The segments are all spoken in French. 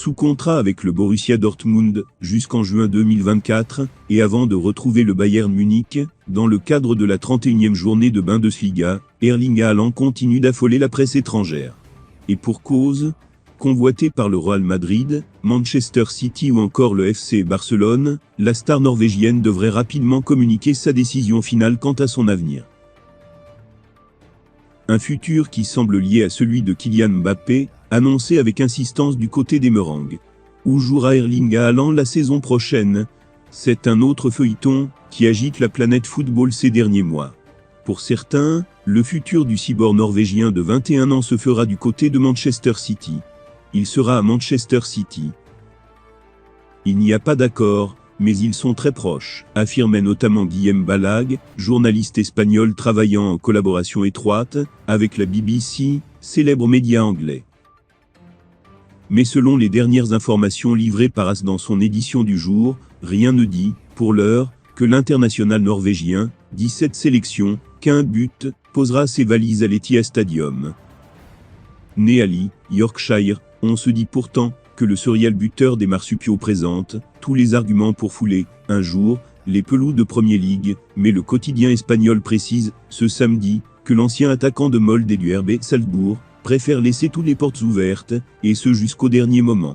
sous contrat avec le Borussia Dortmund jusqu'en juin 2024, et avant de retrouver le Bayern Munich, dans le cadre de la 31e journée de Bundesliga, Erling Haaland continue d'affoler la presse étrangère. Et pour cause, convoité par le Real Madrid, Manchester City ou encore le FC Barcelone, la star norvégienne devrait rapidement communiquer sa décision finale quant à son avenir. Un futur qui semble lié à celui de Kylian Mbappé, annoncé avec insistance du côté des Meringues. Où jouera Erling Haaland la saison prochaine? C'est un autre feuilleton qui agite la planète football ces derniers mois. Pour certains, le futur du cyborg norvégien de 21 ans se fera du côté de Manchester City. Il sera à Manchester City. Il n'y a pas d'accord, mais ils sont très proches, affirmait notamment Guillem Balag, journaliste espagnol travaillant en collaboration étroite avec la BBC, célèbre média anglais. Mais selon les dernières informations livrées par AS dans son édition du jour, rien ne dit, pour l'heure, que l'international norvégien, 17 sélections, 15 buts, posera ses valises à l'Etihad Stadium. Né à Lee, Yorkshire, on se dit pourtant que le serial buteur des marsupiaux présente tous les arguments pour fouler, un jour, les pelouses de Premier League, mais le quotidien espagnol précise, ce samedi, que l'ancien attaquant de Molde et du RB Salzbourg préfère laisser toutes les portes ouvertes, et ce jusqu'au dernier moment.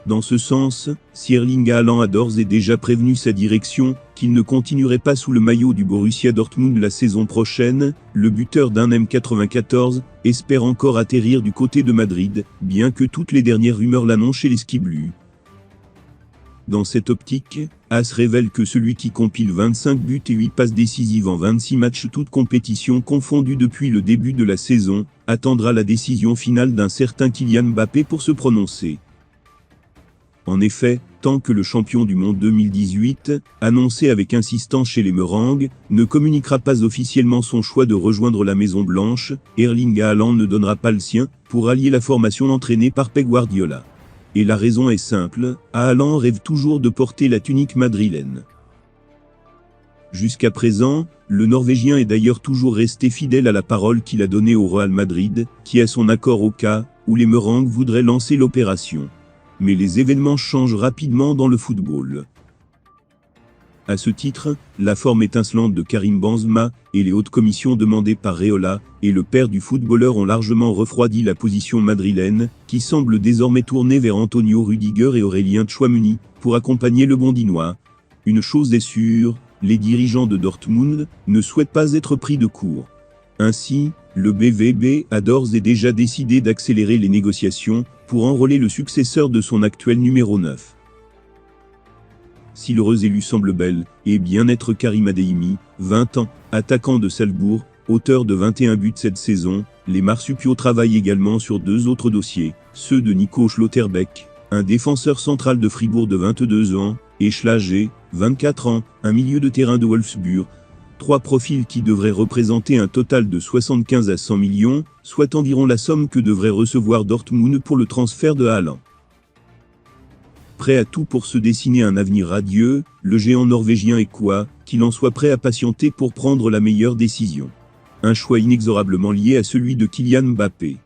Dans ce sens, si Erling Haaland a d'ores et déjà prévenu sa direction qu'il ne continuerait pas sous le maillot du Borussia Dortmund la saison prochaine, le buteur d'un M94 espère encore atterrir du côté de Madrid, bien que toutes les dernières rumeurs l'annoncent chez les Skiblu. Dans cette optique, AS révèle que celui qui compile 25 buts et 8 passes décisives en 26 matchs toutes compétitions confondues depuis le début de la saison, attendra la décision finale d'un certain Kylian Mbappé pour se prononcer. En effet, tant que le champion du monde 2018, annoncé avec insistance chez les Meringues, ne communiquera pas officiellement son choix de rejoindre la Maison Blanche, Erling Haaland ne donnera pas le sien pour allier la formation entraînée par Pep Guardiola. Et la raison est simple, Haaland rêve toujours de porter la tunique madrilène. Jusqu'à présent, le Norvégien est d'ailleurs toujours resté fidèle à la parole qu'il a donnée au Real Madrid, qui a son accord au cas où les Meringues voudraient lancer l'opération. Mais les événements changent rapidement dans le football. À ce titre, la forme étincelante de Karim Benzema et les hautes commissions demandées par Reola et le père du footballeur ont largement refroidi la position madrilène, qui semble désormais tourner vers Antonio Rüdiger et Aurélien Tchouaméni pour accompagner le Bondinois. Une chose est sûre, les dirigeants de Dortmund ne souhaitent pas être pris de court. Ainsi, le BVB a d'ores et déjà décidé d'accélérer les négociations pour enrôler le successeur de son actuel numéro 9. Si l'heureux élu semble belle, et bien être Karim Adeyemi, 20 ans, attaquant de Salzbourg, auteur de 21 buts cette saison, les marsupiaux travaillent également sur deux autres dossiers, ceux de Nico Schlotterbeck, un défenseur central de Fribourg de 22 ans, et Schlage, 24 ans, un milieu de terrain de Wolfsburg. Trois profils qui devraient représenter un total de 75 à 100 millions, soit environ la somme que devrait recevoir Dortmund pour le transfert de Haaland. Prêt à tout pour se dessiner un avenir radieux, le géant norvégien est quoi, qu'il en soit prêt à patienter pour prendre la meilleure décision. Un choix inexorablement lié à celui de Kylian Mbappé.